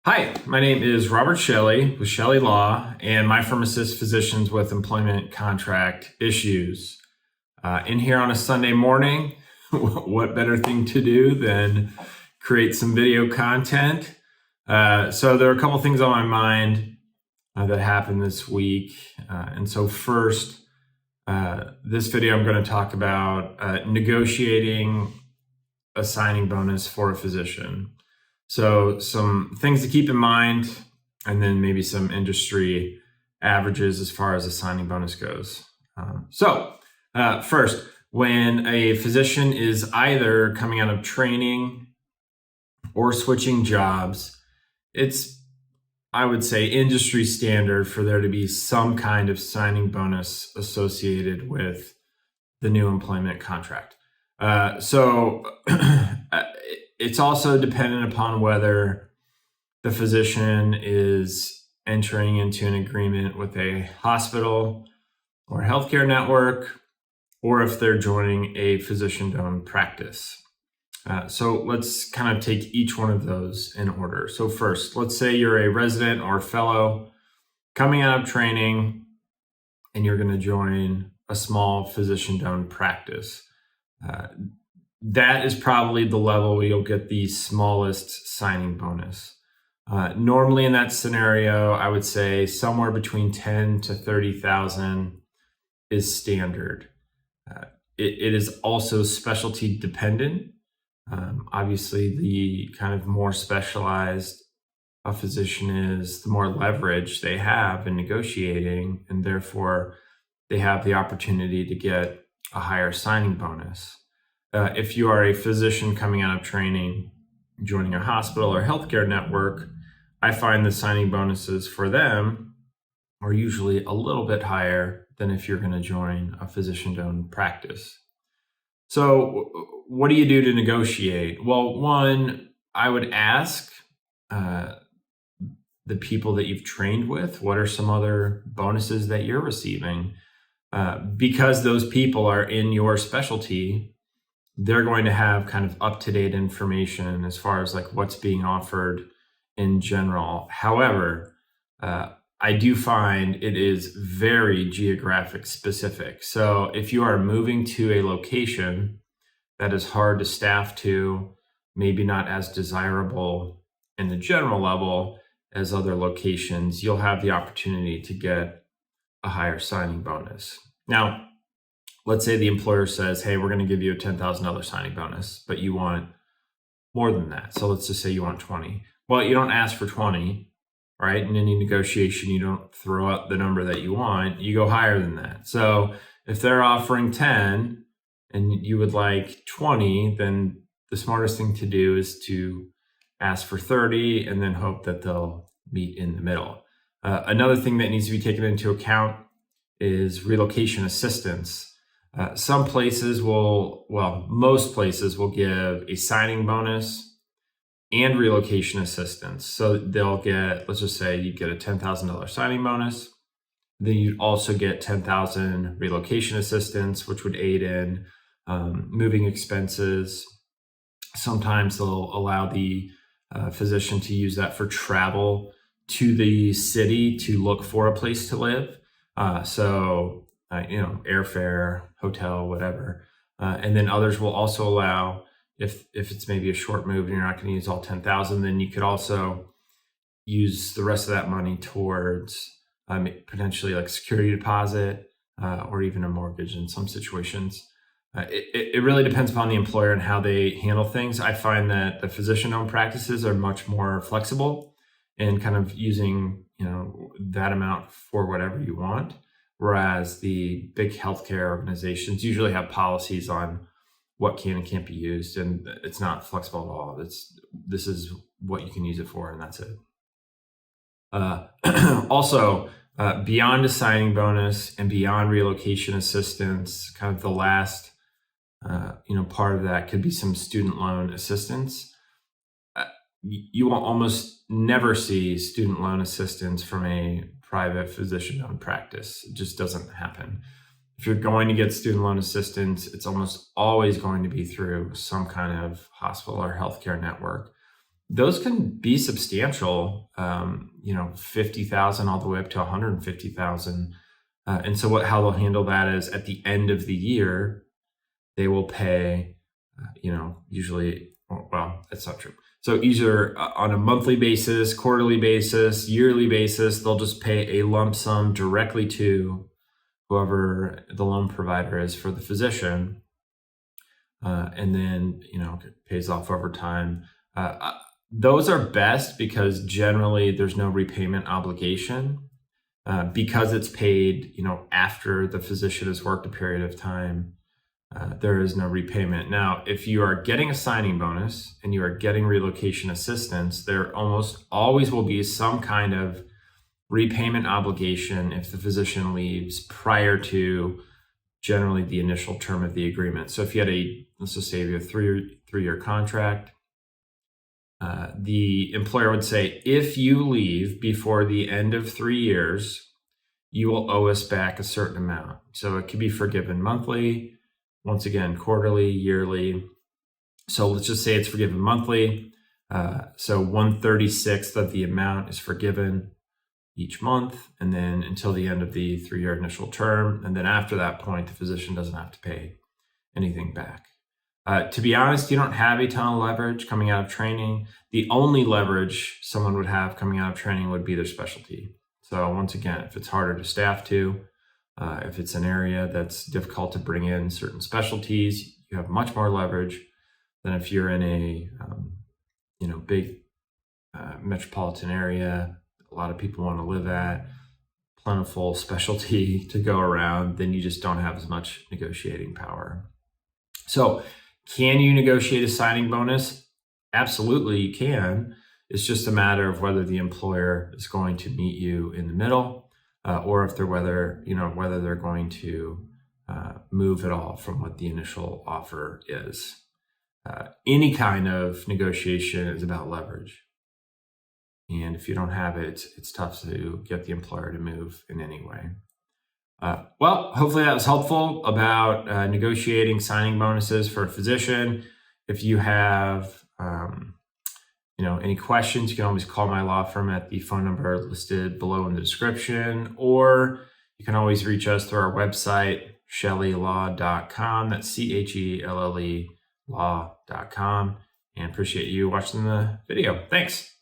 Hi, my name is Robert Shelley with Shelley Law, and my firm assists physicians with employment contract issues. In here on a Sunday morning, what better thing to do than create some video content? So there are a couple things on my mind that happened this week. And so first, this video I'm going to talk about negotiating a signing bonus for a physician. So some things to keep in mind, and then maybe some industry averages as far as the signing bonus goes. First, when a physician is either coming out of training or switching jobs, it's, I would say, industry standard for there to be some kind of signing bonus associated with the new employment contract. It's also dependent upon whether the physician is entering into an agreement with a hospital or healthcare network, or if they're joining a physician-owned practice. So let's kind of take each one of those in order. So first, let's say you're a resident or fellow coming out of training and you're going to join a small physician-owned practice. That is probably the level where you'll get the smallest signing bonus. Normally in that scenario, I would say somewhere between 10 to 30,000 is standard. It is also specialty dependent. Obviously, the kind of more specialized a physician is, the more leverage they have in negotiating, and therefore they have the opportunity to get a higher signing bonus. If you are a physician coming out of training, joining a hospital or healthcare network, I find the signing bonuses for them are usually a little bit higher than if you're going to join a physician-owned practice. So what do you do to negotiate? Well, one, I would ask the people that you've trained with, what are some other bonuses that you're receiving? Because those people are in your specialty, they're going to have kind of up-to-date information as far as like what's being offered in general. However, I do find it is very geographic specific. So if you are moving to a location that is hard to staff to, maybe not as desirable in the general level as other locations, you'll have the opportunity to get a higher signing bonus. Now, let's say the employer says, hey, we're going to give you a $10,000 signing bonus, but you want more than that. So let's just say you want 20. Well, you don't ask for 20, right? In any negotiation, you don't throw out the number that you want, you go higher than that. So if they're offering 10 and you would like 20, then the smartest thing to do is to ask for 30 and then hope that they'll meet in the middle. Another thing that needs to be taken into account is relocation assistance. Some places most places will give a signing bonus and relocation assistance. So they'll get, let's just say you get a $10,000 signing bonus. Then you'd also get $10,000 relocation assistance, which would aid in moving expenses. Sometimes they'll allow the physician to use that for travel to the city to look for a place to live. Airfare, hotel, whatever. And then others will also allow, if it's maybe a short move and you're not going to use all 10,000, then you could also use the rest of that money towards potentially like security deposit or even a mortgage in some situations. It really depends upon the employer and how they handle things. I find that the physician-owned practices are much more flexible in kind of using, that amount for whatever you want. Whereas the big healthcare organizations usually have policies on what can and can't be used, and it's not flexible at all. This is what you can use it for, and that's it. Also, beyond a signing bonus and beyond relocation assistance, kind of the last part of that could be some student loan assistance. You will almost never see student loan assistance from a private physician-owned practice. It just doesn't happen. If you're going to get student loan assistance, it's almost always going to be through some kind of hospital or healthcare network. those can be substantial, 50,000 all the way up to 150,000. And so how they'll handle that is at the end of the year, they will pay, usually, well, that's not true. So either on a monthly basis, quarterly basis, yearly basis, they'll just pay a lump sum directly to whoever the loan provider is for the physician. And then, it pays off over time. Those are best because generally there's no repayment obligation. Because it's paid, after the physician has worked a period of time, there is no repayment. Now, if you are getting a signing bonus and you are getting relocation assistance, there almost always will be some kind of repayment obligation if the physician leaves prior to generally the initial term of the agreement. So if you had let's just say you have a three-year contract, the employer would say, if you leave before the end of 3 years, you will owe us back a certain amount. So it could be forgiven monthly, once again, quarterly, yearly. So let's just say it's forgiven monthly. So 1/36 of the amount is forgiven each month, and then until the end of the 3-year initial term. And then after that point, the physician doesn't have to pay anything back. To be honest, you don't have a ton of leverage coming out of training. The only leverage someone would have coming out of training would be their specialty. So once again, if it's harder to staff to, if it's an area that's difficult to bring in certain specialties, you have much more leverage than if you're in a big metropolitan area, a lot of people want to live at, plentiful specialty to go around, then you just don't have as much negotiating power. So can you negotiate a signing bonus? Absolutely, you can. It's just a matter of whether the employer is going to meet you in the middle, or if whether they're going to move at all from what the initial offer is. Any kind of negotiation is about leverage. And if you don't have it, it's tough to get the employer to move in any way. Well, hopefully that was helpful about negotiating signing bonuses for a physician. If you have any questions, you can always call my law firm at the phone number listed below in the description, or you can always reach us through our website, shelleylaw.com. That's CHELLE law.com. And appreciate you watching the video. Thanks.